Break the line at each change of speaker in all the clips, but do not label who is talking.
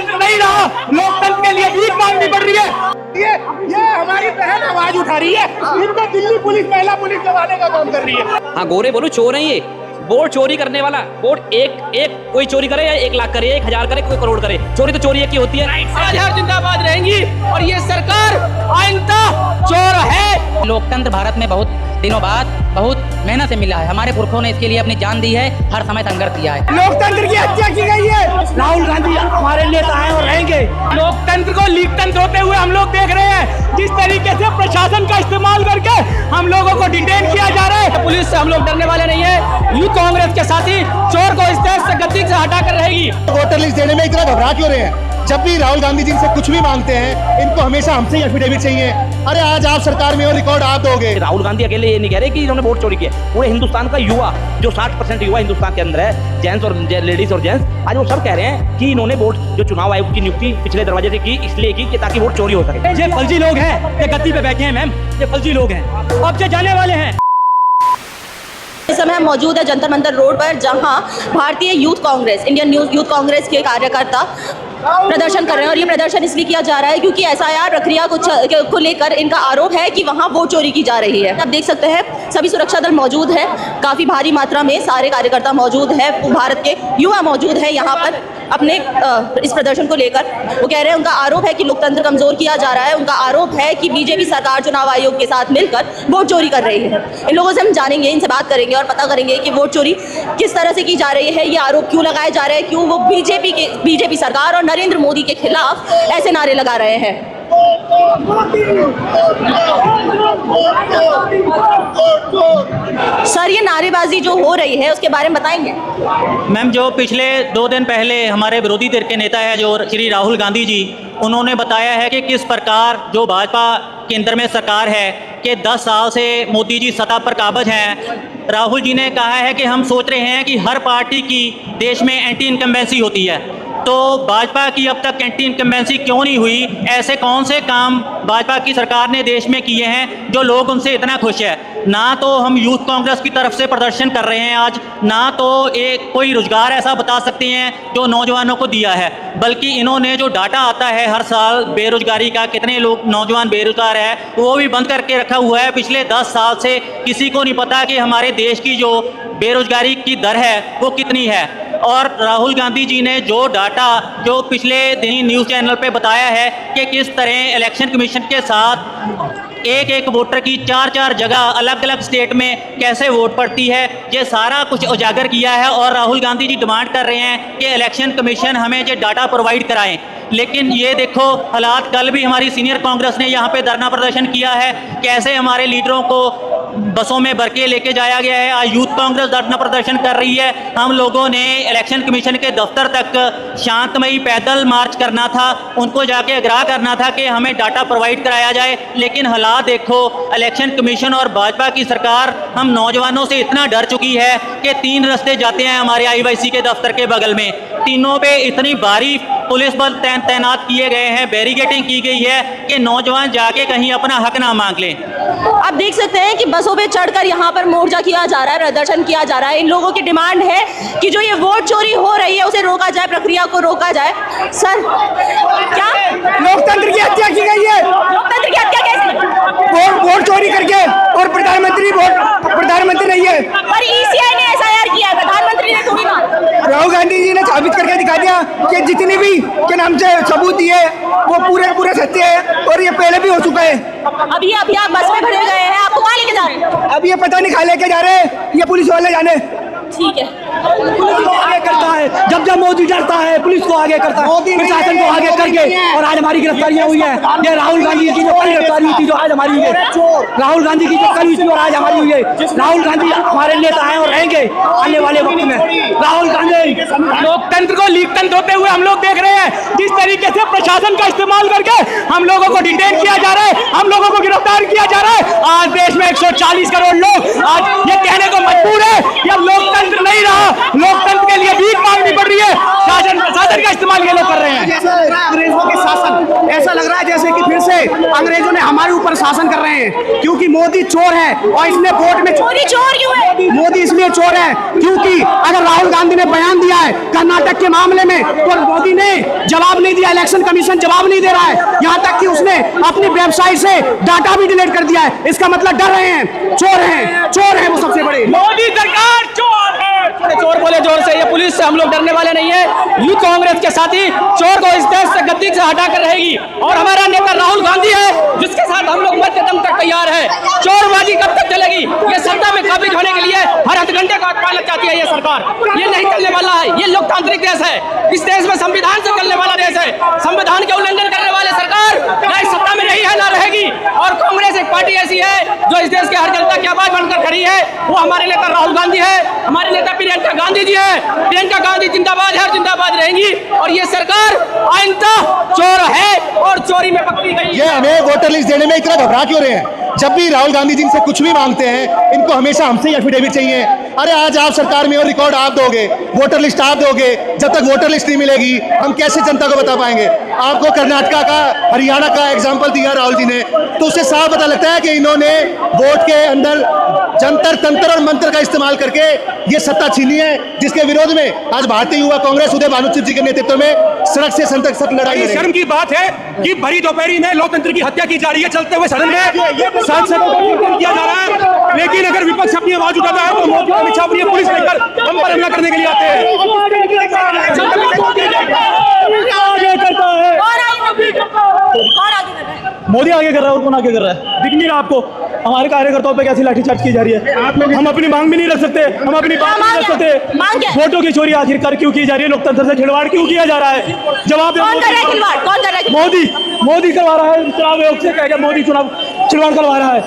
लोकतंत्र नहीं रहा, लोकतंत्र के लिए भीख मांगनी पड़ रही है। ये हमारी बहन आवाज उठा रही है, इनको दिल्ली पुलिस महिला पुलिस दबाने का काम कर रही है।
हाँ गोरे बोलो चोर है ये, वोट चोरी करने वाला। वोट एक कोई चोरी करे या 1 लाख करे, 1000 करे, कोई करोड़ करे, चोरी तो चोरी एक ही होती है।
आज़ाद जिंदाबाद रहेंगी और ये सरकार आइंदा चोर है।
लोकतंत्र भारत में बहुत दिनों बाद बहुत मेहनत से मिला है। हमारे पुरखों ने इसके लिए अपनी जान दी है, हर समय संघर्ष किया है।
लोकतंत्र की हत्या की गई है। राहुल गांधी हमारे नेता हैं और रहेंगे। लोकतंत्र को लीकतंत्र होते हुए हम लोग देख रहे हैं। जिस तरीके से प्रशासन का इस्तेमाल करके हम लोगों को डिटेन किया जा रहा है। पुलिस से हम लोग डरने वाले नहीं है। यूथ कांग्रेस के साथी चोर को इस देश से गद्दी से हटा कर रहेगी।
वोटर लिस्ट देने में इतना घबरा क्यों रहे हैं? जब भी राहुल गांधी जी से कुछ भी मांगते हैं, इनको हमेशा हमसे ही एफिडेविट चाहिए। अरे आज आप सरकार में हो, रिकॉर्ड आप दोगे।
राहुल गांधी अकेले ये नहीं कह रहे कि इन्होंने वोट चोरी किया। पूरे हिंदुस्तान का युवा जो 60% युवा हिंदुस्तान के अंदर है, जेंट्स और लेडीज और जेंट्स, आज वो सब कह रहे हैं कि इन्होंने वोट जो चुनाव आयोग की नियुक्ति पिछले दरवाजे से की, इसलिए की कि ताकि वोट चोरी हो सके।
ये फर्जी लोग हैं, ये गद्दी पे बैठे हैं मैम, ये फर्जी लोग हैं, अब से जाने वाले हैं।
इस समय हम मौजूद है जंतर मंतर रोड पर, जहां भारतीय youth Congress, Indian youth Congress के कार्यकर्ता प्रदर्शन कर रहे हैं। और ये प्रदर्शन इसलिए किया जा रहा है क्योंकि एसआईआर प्रक्रिया को लेकर इनका आरोप है कि वहां वोट चोरी की जा रही है। आप देख सकते हैं सभी सुरक्षा दल मौजूद है, काफी भारी मात्रा में सारे कार्यकर्ता मौजूद है, भारत के युवा मौजूद है यहाँ पर अपने इस प्रदर्शन को लेकर। वो कह रहे हैं, उनका आरोप है कि लोकतंत्र कमजोर किया जा रहा है। उनका आरोप है कि बीजेपी सरकार चुनाव आयोग के साथ मिलकर वोट चोरी कर रही है। इन लोगों से हम जानेंगे, इनसे बात करेंगे और पता करेंगे कि वोट चोरी किस तरह से की जा रही है, ये आरोप क्यों लगाए जा रहे हैं, क्यों वो बीजेपी सरकार और नरेंद्र मोदी के खिलाफ ऐसे नारे लगा रहे हैं। सर, ये नारेबाजी जो हो रही है उसके बारे में बताएंगे?
मैम, जो पिछले 2 दिन पहले हमारे विरोधी धिर के नेता है जो श्री राहुल गांधी जी, उन्होंने बताया है कि किस प्रकार जो भाजपा केंद्र में सरकार है कि 10 साल से मोदी जी सत्ता पर काबिज हैं। राहुल जी ने कहा है कि हम सोच रहे हैं कि हर पार्टी की देश में एंटी इनकम्बेंसी होती है, तो भाजपा की अब तक एंटी इनकम्बेंसी क्यों नहीं हुई? ऐसे कौन से काम भाजपा की सरकार ने देश में किए हैं जो लोग उनसे इतना खुश है? ना तो हम यूथ कांग्रेस की तरफ से प्रदर्शन कर रहे हैं आज, ना तो एक कोई रोजगार ऐसा बता सकते हैं जो नौजवानों को दिया है, बल्कि इन्होंने जो डाटा आता है हर साल बेरोजगारी का, कितने लोग नौजवान बेरोजगार है, वो भी बंद करके रखा हुआ है। पिछले 10 साल से किसी को नहीं पता कि हमारे देश की जो बेरोजगारी की दर है वो कितनी है। और राहुल गांधी जी ने जो डाटा जो पिछले दिन न्यूज़ चैनल पे बताया है कि किस तरह इलेक्शन कमीशन के साथ एक वोटर की 4 जगह अलग अलग स्टेट में कैसे वोट पड़ती है, ये सारा कुछ उजागर किया है। और राहुल गांधी जी डिमांड कर रहे हैं कि इलेक्शन कमीशन हमें ये डाटा प्रोवाइड कराएं। लेकिन ये देखो हालात, कल भी हमारी सीनियर कांग्रेस ने यहाँ पे धरना प्रदर्शन किया है, कैसे हमारे लीडरों को बसों में भर के लेके जाया गया है। आज यूथ कांग्रेस धरना प्रदर्शन कर रही है। हम लोगों ने इलेक्शन कमीशन के दफ्तर तक शांतमयी पैदल मार्च करना था, उनको जाके आग्रह करना था कि हमें डाटा प्रोवाइड कराया जाए। लेकिन हालात देखो, इलेक्शन कमीशन और भाजपा की सरकार हम नौजवानों से इतना डर चुकी है कि 3 रास्ते जाते हैं हमारे IYC के दफ्तर के बगल में, तीनों पे इतनी भारी पुलिस बल तैनात किए गए हैं, बैरिकेडिंग की गई है कि नौजवान जाके कहीं अपना हक ना मांग लें।
आप देख सकते हैं कि बसों पे चढ़कर यहाँ पर मोर्चा किया जा रहा है, प्रदर्शन किया जा रहा है। इन लोगों की डिमांड है कि जो ये वोट चोरी हो रही है उसे रोका जाए, प्रक्रिया को रोका जाए। सर, क्या
लोकतंत्र की हत्या की गई है?
लोकतंत्र की हत्या कैसे?
वोट चोरी करके, और प्रधानमंत्री नहीं है।
पर ECI ने SIR किया, प्रधानमंत्री ने थोड़ी ना।
राहुल गांधी जी ने साबित करके दिखा दिया कि जितने भी के नाम से सबूत दिए वो पूरे सत्य है, और ये पहले भी हो चुका है।
अभी आप बस में भरे गए हैं, आपको कहाँ लेके जा रहे हैं?
अब ये पता नहीं खा लेके जा रहे हैं, ये पुलिस वाले जाने।
ठीक है,
पुलिस को आगे करता है, जब मोदी डरता है पुलिस को आगे करता है, प्रशासन को आगे करके। और आज हमारी गिरफ्तारियां हुई है, ये राहुल गांधी की जो कल गिरफ्तारी हुई थी, जो आज हमारी हुई है, राहुल गांधी की जो कल हुई थी और आज हमारी हुई है। राहुल गांधी हमारे नेता हैं और रहेंगे आने वाले वक्त में। राहुल गांधी, लोकतंत्र को लीकतंत्र होते हुए हम लोग देख रहे हैं। जिस तरीके से प्रशासन का इस्तेमाल करके हम लोगों को डिटेन किया जा रहा है, हम लोगों को गिरफ्तार किया जा रहा है। आज देश में 140 करोड़ लोग आज ये कहने को मजबूर है कि अब लोकतंत्र नहीं रहा, लोकतंत्र के लिए भीख मांगनी पड़ रही है। शासन प्रशासन का इस्तेमाल ये लोग कर रहे हैं। अंग्रेजों के शासन, ऐसा लग रहा है जैसे कि फिर से अंग्रेजों ने हमारे ऊपर शासन कर रहे हैं, क्योंकि मोदी चोर है और इसने वोट में
मोदी चोर क्यों है?
मोदी इसलिए चोर है क्योंकि अगर राहुल गांधी ने बयान दिया है कर्नाटक के मामले में तो मोदी ने जवाब नहीं दिया, इलेक्शन कमीशन जवाब नहीं दे रहा है, यहाँ तक कि उसने अपनी वेबसाइट से डाटा भी डिलीट कर दिया है। इसका मतलब डर रहे हैं, चोर है वो सबसे बड़े।
मोदी सरकार चोर है। चोर बोले जोर से, ये पुलिस से हम लोग डरने वाले नहीं है। यूथ कांग्रेस के साथी चोर को इस देश से गद्दी से हटाकर रहेगी और हमारा नेता राहुल गांधी है जिसके साथ हम लोग मरते दम तक तैयार है। चोरबाजी कब तक चलेगी? ये सत्ता में काबिज होने के लिए हर हथकंडे का पालन चाहती है ये सरकार। ये नहीं चलने वाला है। ये लोकतांत्रिक देश है, इस देश में संविधान से चलने वाला देश है। संविधान के उल्लंघन करने वाले सरकार न इस सत्ता में रही है ना रहेगी। और कांग्रेस एक पार्टी ऐसी है जो इस देश के हर जनता की आवाज बनकर खड़ी है। वो हमारे नेता राहुल गांधी है, हमारे नेता प्रियंका गांधी जी है। प्रियंका गांधी जिंदाबाद है और जिंदाबाद रहेंगी। और ये सरकार आइंदा चोर है और चोरी में पकड़ी गई।
ये हमें वोटर लिस्ट देने में इतना घबरा क्यों रहे हैं? जब भी राहुल गांधी जी इनसे कुछ भी मांगते हैं, इनको हमेशा हमसे ही एफिडेविट चाहिए। अरे आज आप सरकार में हो, रिकॉर्ड आप दोगे, वोटर लिस्ट आप दोगे। जब तक वोटर लिस्ट नहीं मिलेगी हम कैसे जनता को बता पाएंगे? आपको कर्नाटका का, हरियाणा का एग्जाम्पल दिया राहुल जी ने, तो उससे साफ पता लगता है कि इन्होंने वोट के अंदर जंतर तंत्र और मंत्र का इस्तेमाल करके ये सत्ता छीनी है, जिसके विरोध में आज भारतीय युवा कांग्रेस उदय भानुसिंह जी के नेतृत्व में सड़क से संतक सख्त लड़ाई।
शर्म की बात है कि भरी दोपहरी में लोकतंत्र की हत्या की जा रही है। चलते हुए सदन में सांसदों को नियंत्रण किया जा रहा है, लेकिन अगर विपक्ष अपनी आवाज उठाता है तो मोदी अमित शाह अपनी पुलिस लेकर हम पर हमला करने के लिए आते हैं।
मोदी आगे कर रहा है और कौन आगे कर रहा है दिख नहीं रहा आपको? हमारे कार्यकर्ताओं पे कैसी लाठीचार्ज की जा रही है? हम अपनी मांग भी नहीं रख सकते, हम अपनी बात नहीं रख सकते। वोटों की चोरी आखिरकार क्यों की जा रही है? लोकतंत्र से खिलवाड़ क्यों किया जा रहा है? जवाब
कौन कर रहा है खिलवाड़? कौन कर रहा है?
मोदी करवा रहा है चुनाव आयोग से, कह मोदी चुनाव खिलवाड़ करवा रहा है।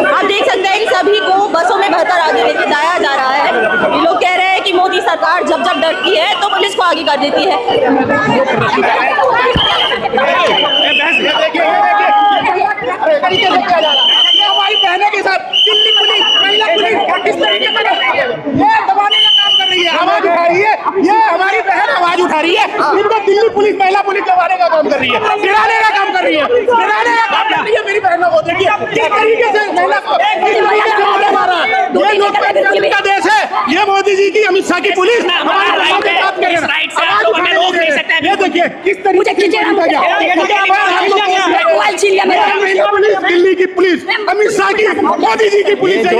आप देख सकते हैं इन सभी को बसों में भरकर आगे लेके जाया जा रहा है। ये लोग कह रहे हैं कि मोदी सरकार जब जब डरती है तो पुलिस को आगे कर देती है।
हमारी बहनों के साथ दिल्ली पुलिस, महिला पुलिस किस तरीके से ये दबाने का काम कर रही है, आवाज उठा रही है। ये हमारी बहन आवाज उठा रही है, इनको दिल्ली पुलिस महिला पुलिस दबाने का काम कर रही है, गिराने का काम कर रही है, गिराने का काम कर रही है। मेरी बहनों को देखिए किस तरीके से महिला को ये लोकतंत्र का देश है। ये मोदी जी की, अमित शाह की पुलिस हमारे बहनों के साथ कर रही है। ये देखिए किस तरीके से दिल्ली की पुलिस, अमित शाह की, मोदी जी की पुलिस है।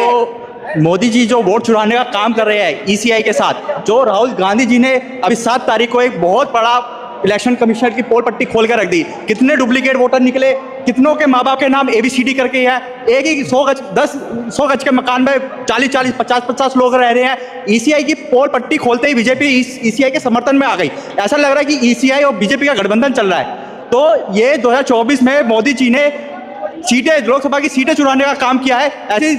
मोदी जी जो वोट चुराने का काम कर रहे हैं ईसीआई के साथ, जो राहुल गांधी जी ने अभी 7 तारीख को एक बहुत बड़ा इलेक्शन कमिश्नर की पोल पट्टी खोल कर रख दी। कितने डुप्लीकेट वोटर निकले, कितनों के माँ बाप के नाम ABCD करके है। एक ही 100 गज के मकान में 40-40, 50-50 लोग रह रहे हैं। ईसीआई की पोल पट्टी खोलते ही बीजेपी ईसीआई के समर्थन में आ गई। ऐसा लग रहा है कि ईसीआई और बीजेपी का गठबंधन चल रहा है। तो ये 2024 में मोदी जी ने सीटें, लोकसभा की सीटें चुराने का काम किया है। ऐसी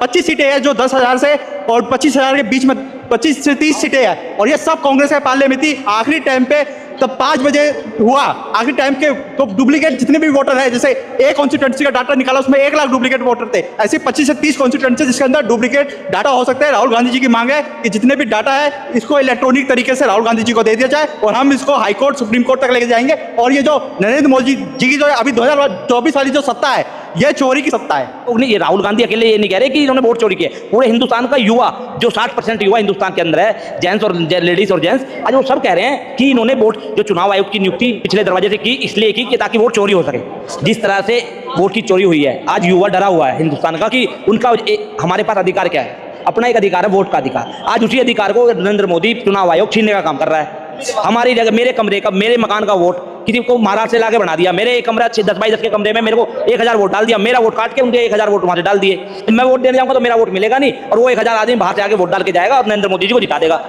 25 सीटें हैं जो 10,000 से और 25,000 के बीच में 25 से 30 सीटें हैं, और ये सब कांग्रेस के पाले में थी। आखिरी टाइम पे तब 5 बजे हुआ, आखिरी टाइम के तो डुप्लीकेट जितने भी वोटर हैं, जैसे एक कॉन्स्टिट्यूंसी का डाटा निकाला उसमें 1 लाख डुप्लीकेट वोटर थे। ऐसे 25 से 30 कॉन्स्टिट्यूंसी जिसके अंदर डुप्लीकेट डाटा हो सकता है। राहुल गांधी जी की मांग है कि जितने भी डाटा है इसको इलेक्ट्रॉनिक तरीके से राहुल गांधी जी को दे दिया जाए और हम इसको हाई कोर्ट, सुप्रीम कोर्ट तक लेके जाएंगे। और ये जो नरेंद्र मोदी जी की जो अभी 2024 वाली जो सत्ता है, ये चोरी की सत्ता है।
ये राहुल गांधी अकेले ये नहीं कह रहे कि इन्होंने वोट चोरी किया। पूरे हिंदुस्तान का युवा, जो 60% युवा हिंदुस्तान के अंदर है, जेंट्स और लेडीज और जेंट्स, आज वो सब कह रहे हैं कि इन्होंने वोट, जो चुनाव आयोग की नियुक्ति पिछले दरवाजे से की, इसलिए की कि ताकि वोट चोरी हो सके। जिस तरह से वोट की चोरी हुई है, आज युवा डरा हुआ है हिंदुस्तान का कि उनका हमारे पास अधिकार क्या है। अपना एक अधिकार है, वोट का अधिकार। आज उसी अधिकार को नरेंद्र मोदी चुनाव आयोग छीनने का काम कर रहा है। हमारी जगह, मेरे कमरे का, मेरे मकान का वोट किसी को महाराष्ट्र से लाके बना दिया। मेरे एक कमरा 10 बाई 10 के कमरे में मेरे को 1000 वोट डाल दिया। मेरा वोट काट के उनके 1000 वोट वहां से डाल दिए। मैं वोट देने जाऊंगा तो मेरा वोट मिलेगा नहीं, और वो 1000 आदमी बाहर से आके वोट डाल के जाएगा और नरेंद्र मोदी जी को जिता देगा।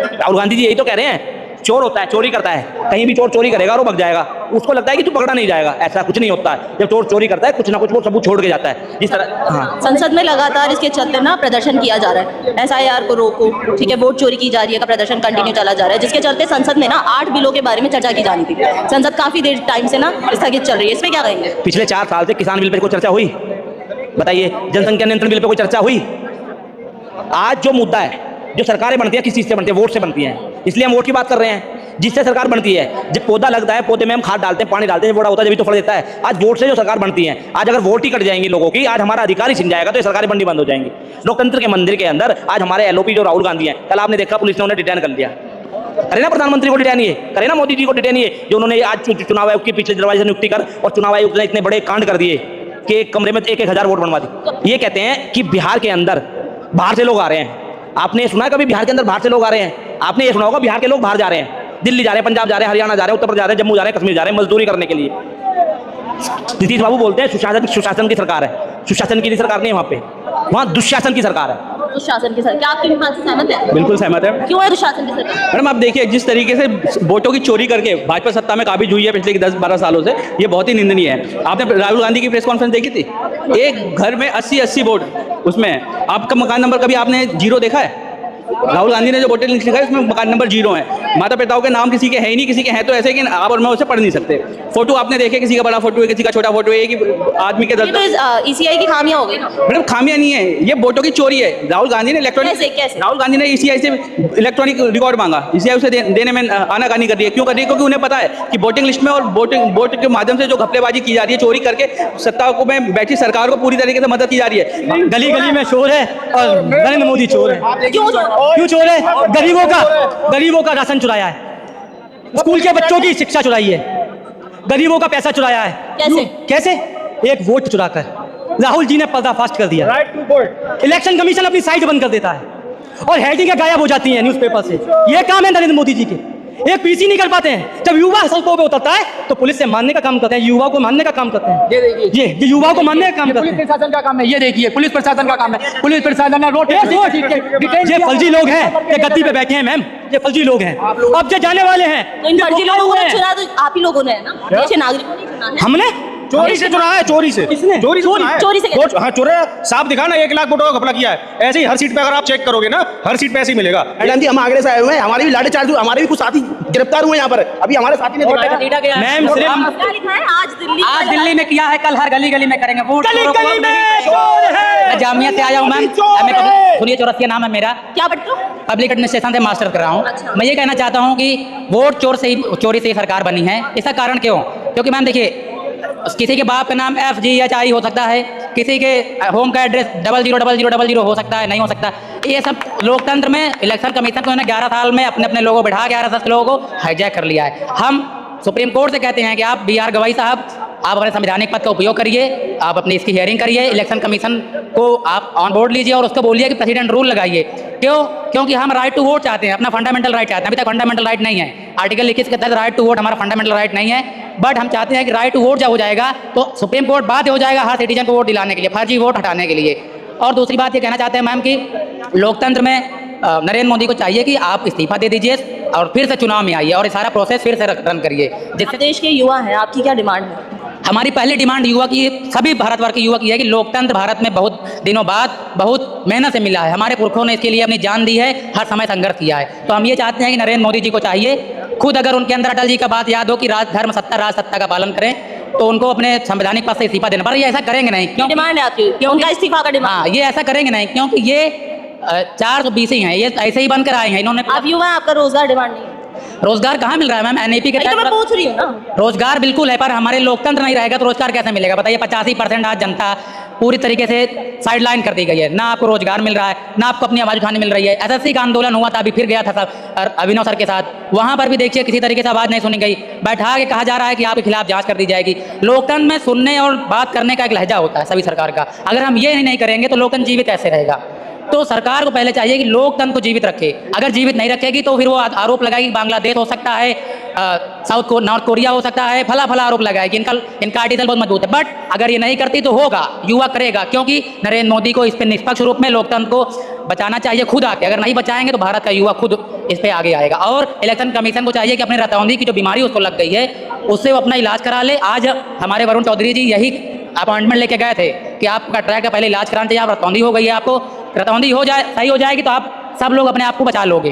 राहुल गांधी जी यही तो कह रहे हैं। चोर होता है, चोरी करता है, कहीं भी चोर चोरी करेगा और वो भाग जाएगा। उसको लगता है कि तू पकड़ा नहीं जाएगा। ऐसा कुछ नहीं होता है। जब चोर चोरी करता है, कुछ ना कुछ वो सबूत छोड़ के जाता है। जिस तरह
संसद में लगातार इसके चलते ना प्रदर्शन किया जा रहा है, SIR को रोको, ठीक है, वोट चोरी की जा रही है का प्रदर्शन कंटिन्यू चला जा रहा है, जिसके चलते संसद में ना 8 बिलों के बारे में चर्चा की जानी थी। संसद काफी देर टाइम से ना स्थगित चल रही है। इसमें क्या कहेंगे?
पिछले 4 साल से किसान बिल पर कोई चर्चा हुई? बताइए। जनसंख्या नियंत्रण बिल पर कोई चर्चा हुई? आज जो मुद्दा है जो सरकारें बनती हैं किस चीज़ से बनती है? वोट से बनती हैं। इसलिए हम वोट की बात कर रहे हैं। जिससे सरकार बनती है, जब पौधा लगता है, पौधे में हम खाद डालते हैं, पानी डालते हैं, जब बड़ा होता है जब तो फल देता है। आज वोट से जो सरकार बनती है, आज अगर वोट ही कट जाएंगी लोगों की, आज हमारा अधिकार ही छिन जाएगा, तो ये सरकारें बननी बंद हो जाएंगी। लोकतंत्र के मंदिर के अंदर आज हमारे एलओपी जो राहुल गांधी हैं, कल आपने देखा पुलिस ने उन्हें डिटेन कर लिया। करे ना प्रधानमंत्री को डिटेन, ये करे ना मोदी जी को डिटेन, ये जो उन्होंने आज चुनाव आयोग की पिछले दरवाजे से नियुक्ति कर और चुनाव आयोग ने इतने बड़े कांड कर दिए कि एक कमरे में 1,000 वोट बनवा दी। ये कहते हैं कि बिहार के अंदर बाहर से लोग आ रहे हैं। आपने सुना कभी बिहार के अंदर बाहर से लोग आ रहे हैं? आपने ये सुना होगा बिहार के लोग बाहर जा रहे हैं, दिल्ली जा रहे हैं, पंजाब जा रहे हैं, हरियाणा जा रहे हैं, उत्तर प्रदेश जा रहे हैं, जम्मू जा रहे हैं, कश्मीर जा रहे हैं मजदूरी करने के लिए। नीतीश बाबू बोलते हैं सुशासन की सरकार है। सुशासन की सरकार नहीं है वहाँ पे, वहाँ दुशासन की सरकार है।
दुशासन की सरकार, क्या आप इस बात से सहमत हैं?
बिल्कुल सहमत है।
क्यों है दुशासन की सरकार?
मैडम आप देखिए, जिस तरीके से वोटों की चोरी करके भाजपा सत्ता में काबिज हुई है पिछले 10-12 सालों से, ये बहुत ही निंदनीय है। आपने राहुल गांधी की प्रेस कॉन्फ्रेंस देखी थी? एक घर में 80-80 वोट, उसमें आपका मकान नंबर कभी आपने 0 देखा है? राहुल गांधी ने जो वोटर लिस्ट लिखा है उसमें मकान नंबर 0 है। माता पिताओं के नाम किसी के है ही नहीं, किसी के हैं तो ऐसे कि आप और मैं उसे पढ़ नहीं सकते। फोटो आपने देखे, किसी का बड़ा फोटो है, किसी का छोटा फोटो है, कि आदमी के
ये तो ईसीआई की खामियां हो गई ना।
मैडम खामियां नहीं है, ये वोटों की चोरी है। राहुल गांधी ने
कैसे?
राहुल गांधी ने ईसीआई से इलेक्ट्रॉनिक रिकॉर्ड मांगा, ईसीआई उसे देने में आनाकानी कर रही है। क्यों कर रही है? क्योंकि उन्हें पता है कि वोटिंग लिस्ट में और वोट के माध्यम से जो घपलेबाजी की जा रही है, चोरी करके सत्ता को में बैठी सरकार को पूरी तरीके से मदद की जा रही है।
गली गली में चोर है और नरेंद्र मोदी चोर है। क्यों चोर है? गरीबों का राशन चुराया है, स्कूल के बच्चों की शिक्षा चुराई है, गरीबों का पैसा चुराया है। कैसे? एक वोट चुराकर राहुल जी ने पर्दाफाश कर दिया। Right to vote. Election commission अपनी साइट बंद कर देता है और हेडिंगें गायब हो जाती हैं न्यूज़पेपर से। ये काम है नरेंद्र मोदी जी के। एक पीसी नहीं कर पाते हैं। जब युवा सड़कों पे उतरता है तो पुलिस से मारने का काम करते हैं, युवा को मारने का काम करते हैं। ये देखिए, ये युवाओं को मारने का काम करते हैं।
पुलिस प्रशासन का काम है, ये देखिए पुलिस प्रशासन का काम है। पुलिस प्रशासन ने रोड
ये फर्जी लोग हैं, ये गद्दी पे बैठे हैं मैम, ये फर्जी लोग हैं। अब जो जाने वाले हैं,
तो इन फर्जी लोगों को चुना तो आप ही लोगों ने है ना, देश के नागरिकों ने चुना है।
हमने
चोरी से चुना है, चोरी से।
किसने?
चोरी से चुना है।
चोरी से कैसे?
हाँ, चोरी साफ दिखा ना, 1 लाख वोटों का घपला किया है। ऐसे ही हर सीट पे अगर आप चेक करोगे ना, हर सीट पे ऐसे ही मिलेगा।
मैडम जी, हम आगरे से आए हुए हैं, हमारे भी लाठे चार्ज हुए, हमारे भी कुछ साथी गिरफ्तार हुए यहाँ पर। अभी हमारे साथी ने दिखाया।
मैम सिर्फ
क्या लिखा है?
आज दिल्ली में किया है, कल हर गली गली में करेंगे। वोट
गली गली में चोर है।
मैं जामिया से आया हूँ मैम, सुनिए, चौरसिया नाम है मेरा।
क्या पढ़ते हो?
पब्लिक एडमिनिस्ट्रेशन से मास्टर कर रहा हूँ।
अच्छा।
मैं ये कहना चाहता हूँ कि वोट चोरी से ही सरकार बनी है। इसका कारण क्यों? क्योंकि मैम देखिए, किसी के बाप का नाम FGHI हो सकता है, किसी के होम का एड्रेस 000000 हो सकता है, नहीं हो सकता। ये सब लोकतंत्र में इलेक्शन कमीशन को 11 साल में अपने अपने लोगों बैठा के 11 लोगों को हाईजैक कर लिया है। हम सुप्रीम कोर्ट से कहते हैं कि आप BR गवाई साहब, आप अपने संवैधानिक पद का उपयोग करिए, आप अपनी इसकी हियरिंग करिए, इलेक्शन कमीशन को आप ऑन बोर्ड लीजिए और उसको बोलिए कि प्रेसिडेंट रूल लगाइए। क्यों? क्योंकि हम राइट टू वोट चाहते हैं, अपना फंडामेंटल राइट चाहते हैं। अभी तक फंडामेंटल राइट नहीं है। आर्टिकल 21 के तहत राइट टू वोट हमारा फंडामेंटल राइट नहीं है, बट हम चाहते हैं कि राइट टू वोट जब हो जाएगा तो सुप्रीम कोर्ट बाध्य हो जाएगा हर सिटीजन को वोट दिलाने के लिए, फर्जी वोट हटाने के लिए। और दूसरी बात ये कहना चाहते हैं मैम कि लोकतंत्र में नरेंद्र मोदी को चाहिए कि आप इस्तीफा दे दीजिए और फिर से चुनाव में आइए और ये सारा प्रोसेस फिर से रन करिए।
जिस देश के युवा हैं, आपकी क्या डिमांड है?
हमारी पहली डिमांड युवा की, सभी भारतवर्ष के युवा की है कि लोकतंत्र भारत में बहुत दिनों बाद बहुत मेहनत से मिला है। हमारे पुरखों ने इसके लिए अपनी जान दी है, हर समय संघर्ष किया है। तो हम ये चाहते हैं कि नरेंद्र मोदी जी को चाहिए, खुद अगर उनके अंदर अटल जी का बात याद हो कि राज धर्म सत्ता राज सत्ता का पालन करें, तो उनको अपने संवैधानिक पद से इस्तीफा देना पड़ेगा। ये ऐसा करेंगे नहीं। क्यों
डिमांड है आपकी? उनका इस्तीफा का डिमांड?
हाँ, ये ऐसा करेंगे नहीं क्योंकि ये 420 ही हैं, ये ऐसे ही बनकर आए हैं। इन्होंने
आप युवा हैं, आपका रोजगार डिमांड नहीं है?
रोजगार कहाँ मिल रहा है मैम? NAP के
तो मैं पूछ रही हूँ ना।
रोजगार बिल्कुल है, पर हमारे लोकतंत्र नहीं रहेगा तो रोजगार कैसे मिलेगा? बताइए, 85% आज जनता पूरी तरीके से साइडलाइन कर दी गई है। ना आपको रोजगार मिल रहा है, ना आपको अपनी आवाज़ उठाने मिल रही है। SSC का आंदोलन हुआ था, अभी फिर गया था सर अभिनव सर के साथ, वहाँ पर भी देखिए किसी तरीके से आवाज़ नहीं सुनी गई। बैठा के कहा जा रहा है कि आपके खिलाफ जांच कर दी जाएगी। लोकतंत्र में सुनने और बात करने का एक लहजा होता है सभी सरकार का। अगर हम ये नहीं करेंगे तो लोकतंत्र जीवित कैसे रहेगा? तो सरकार को पहले चाहिए कि लोकतंत्र को जीवित रखे। अगर जीवित नहीं रखेगी तो फिर वो आरोप लगाएगी बांग्लादेश हो सकता है, नॉर्थ कोरिया हो सकता है, फला आरोप लगाएगी। इनका आर्टिकल बहुत मजबूत है। बट अगर ये नहीं करती तो होगा, युवा करेगा, क्योंकि नरेंद्र मोदी को इस पर निष्पक्ष रूप में लोकतंत्र को बचाना चाहिए खुद आके। अगर नहीं बचाएंगे तो भारत का युवा खुद इस पर आगे आएगा। और इलेक्शन कमीशन को चाहिए कि अपने रतौंधी की जो बीमारी उसको लग गई है उससे वो अपना इलाज करा ले। आज हमारे वरुण चौधरी जी यही अपॉइंटमेंट लेके गए थे कि आपका ट्रैक का पहले इलाज कराना चाहिए। आप रतौंधी हो गई है, आपको रतौंधी हो जाए, सही हो जाएगी तो आप सब लोग अपने आप को बचा लोगे।